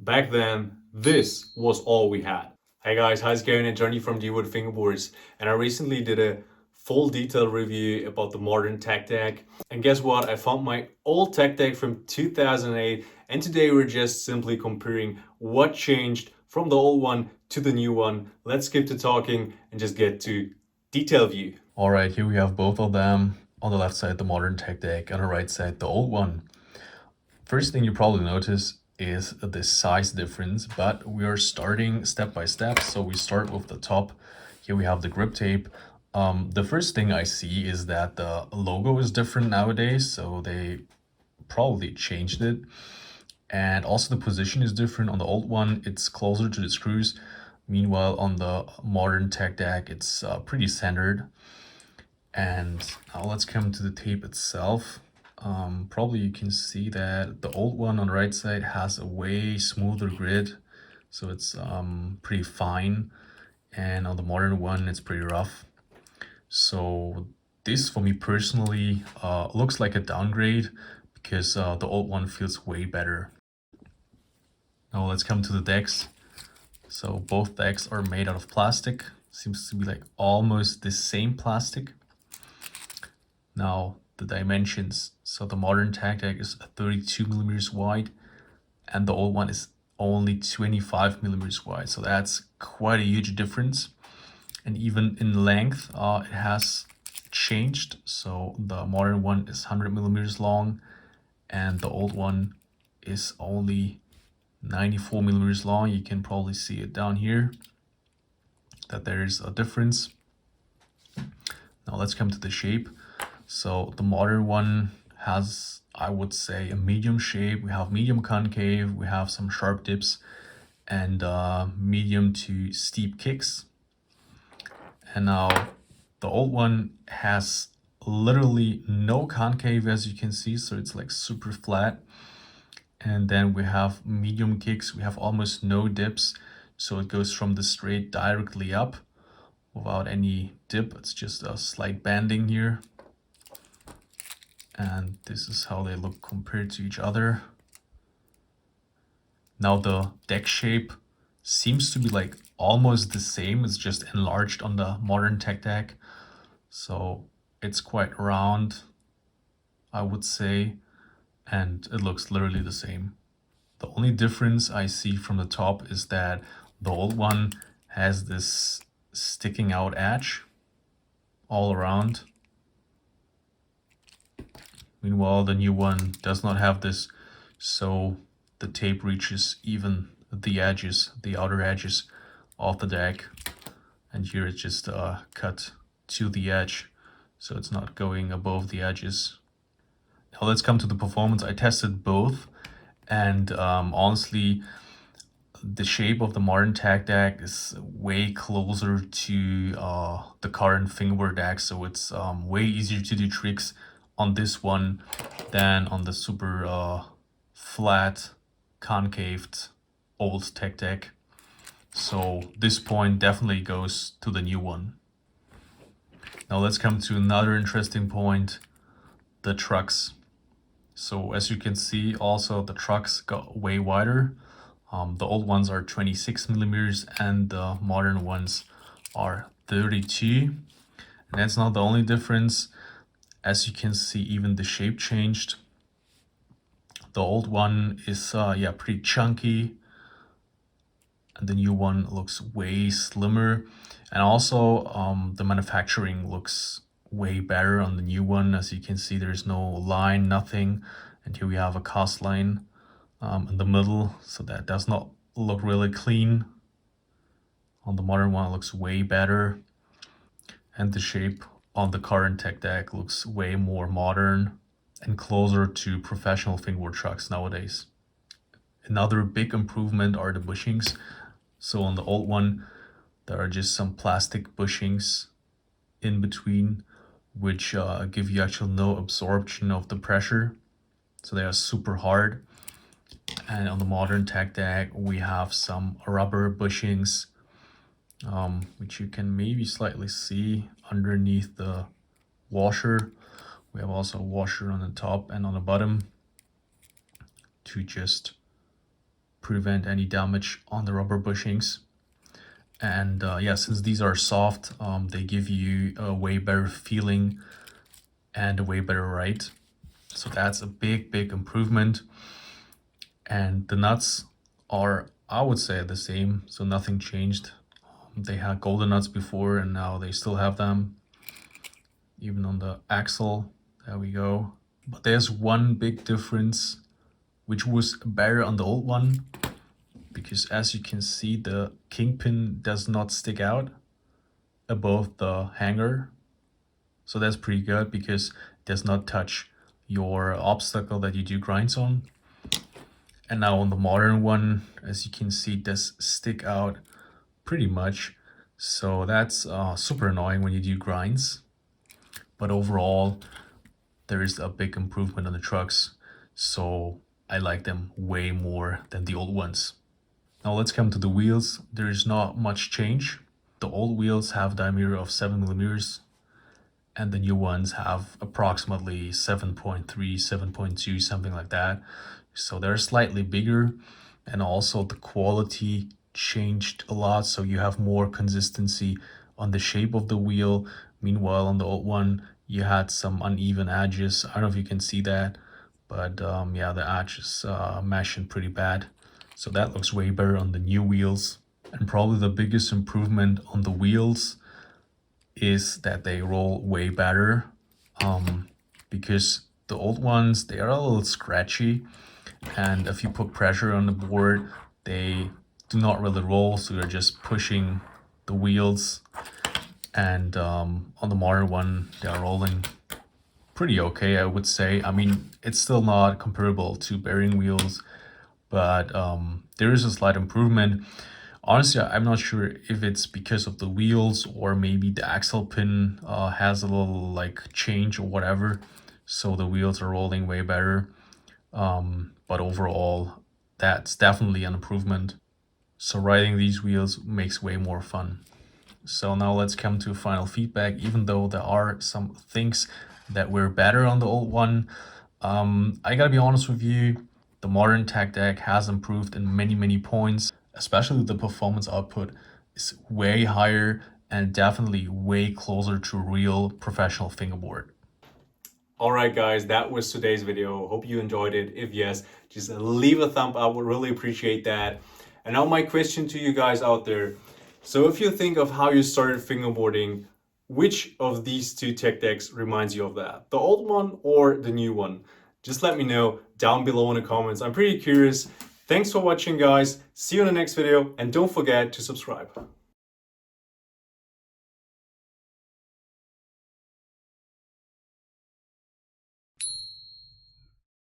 Back then, this was all we had. Hey guys, how's it going? It's Johnny from dwood Fingerboards, and I recently did a full detail review about the modern tech deck. And guess what? I found my old tech deck from 2008, and today we're just simply comparing what changed from the old one to the new one. Let's skip to talking and just get to detail view. All right, here we have both of them. On the left side, the modern tech deck, on the right side, the old one. First thing you probably notice is the size difference, but we are starting step by step. So we start with the top. Here we have the grip tape. The first thing I see is that the logo is different nowadays, so they probably changed it. And also the position is different. On the old one, it's closer to the screws. Meanwhile, on the modern tech deck, it's pretty centered. And now let's come to the tape itself. Probably you can see that the old one on the right side has a way smoother grid, so it's pretty fine, and on the modern one it's pretty rough. So this for me personally looks like a downgrade because the old one feels way better. Now let's come to the decks. So both decks are made out of plastic. Seems to be like almost the same plastic. Now the dimensions. So the modern tech deck is 32 millimeters wide, and the old one is only 25 millimeters wide. So that's quite a huge difference. And even in length, it has changed. So the modern one is 100 millimeters long, and the old one is only 94 millimeters long. You can probably see it down here that there is a difference. Now let's come to the shape. So the modern one has, I would say, a medium shape. We have medium concave, we have some sharp dips, and medium to steep kicks. And now the old one has literally no concave, as you can see, so it's like super flat. And then we have medium kicks, we have almost no dips, so it goes from the straight directly up without any dip. It's just a slight banding here. And this is how they look compared to each other. Now the deck shape seems to be like almost the same. It's just enlarged on the modern tech deck. So it's quite round, I would say, and it looks literally the same. The only difference I see from the top is that the old one has this sticking out edge all around. Meanwhile, the new one does not have this, so the tape reaches even the edges, the outer edges of the deck. And here it's just cut to the edge, so it's not going above the edges. Now let's come to the performance. I tested both, and honestly, the shape of the modern tech deck is way closer to the current fingerboard deck, so it's way easier to do tricks on this one than on the super flat, concaved old tech deck. So this point definitely goes to the new one. Now let's come to another interesting point, the trucks. So as you can see, also the trucks got way wider. The old ones are 26 millimeters and the modern ones are 32. And that's not the only difference. As you can see, even the shape changed. The old one is pretty chunky, and the new one looks way slimmer. And also the manufacturing looks way better on the new one. As you can see, there's no line, nothing. And here we have a cast line in the middle, so that does not look really clean. On the modern one, it looks way better. And the shape on the current tech deck looks way more modern and closer to professional fingerboard trucks nowadays. Another big improvement are the bushings. So on the old one, there are just some plastic bushings in between, which give you actually no absorption of the pressure. So they are super hard. And on the modern tech deck, we have some rubber bushings, which you can maybe slightly see underneath the washer. We have also a washer on the top and on the bottom to just prevent any damage on the rubber bushings. And yeah, since these are soft, they give you a way better feeling and a way better ride. So that's a big improvement. And the nuts are, I would say, the same, so nothing changed. They had golden nuts before and now they still have them, even on the axle. There we go. But there's one big difference, which was better on the old one, because as you can see, the kingpin does not stick out above the hanger. So that's pretty good because it does not touch your obstacle that you do grinds on. And now on the modern one, as you can see, it does stick out pretty much. So that's super annoying when you do grinds. But overall, there is a big improvement on the trucks. So I like them way more than the old ones. Now let's come to the wheels. There is not much change. The old wheels have a diameter of 7 millimeters and the new ones have approximately 7.3, 7.2, something like that. So they're slightly bigger, and also the quality changed a lot. So you have more consistency on the shape of the wheel. Meanwhile, on the old one, you had some uneven edges. I don't know if you can see that, but yeah, the edges meshing pretty bad. So that looks way better on the new wheels. And probably the biggest improvement on the wheels is that they roll way better, because the old ones, they are a little scratchy, and if you put pressure on the board, they do not really roll, so you're just pushing the wheels. And on the modern one, they are rolling pretty okay, I would say. I mean, it's still not comparable to bearing wheels, but there is a slight improvement. Honestly, I'm not sure if it's because of the wheels or maybe the axle pin has a little like change or whatever, so the wheels are rolling way better. But overall, that's definitely an improvement. So riding these wheels makes way more fun. So now let's come to final feedback. Even though there are some things that were better on the old one, I gotta be honest with you, the modern tech deck has improved in many points. Especially the performance output is way higher and definitely way closer to a real professional fingerboard. Alright guys, that was today's video. Hope you enjoyed it. If yes, just leave a thumb up. Would really appreciate that. And now my question to you guys out there. So if you think of how you started fingerboarding, which of these two tech decks reminds you of that? The old one or the new one? Just let me know down below in the comments. I'm pretty curious. Thanks for watching guys. See you in the next video and don't forget to subscribe.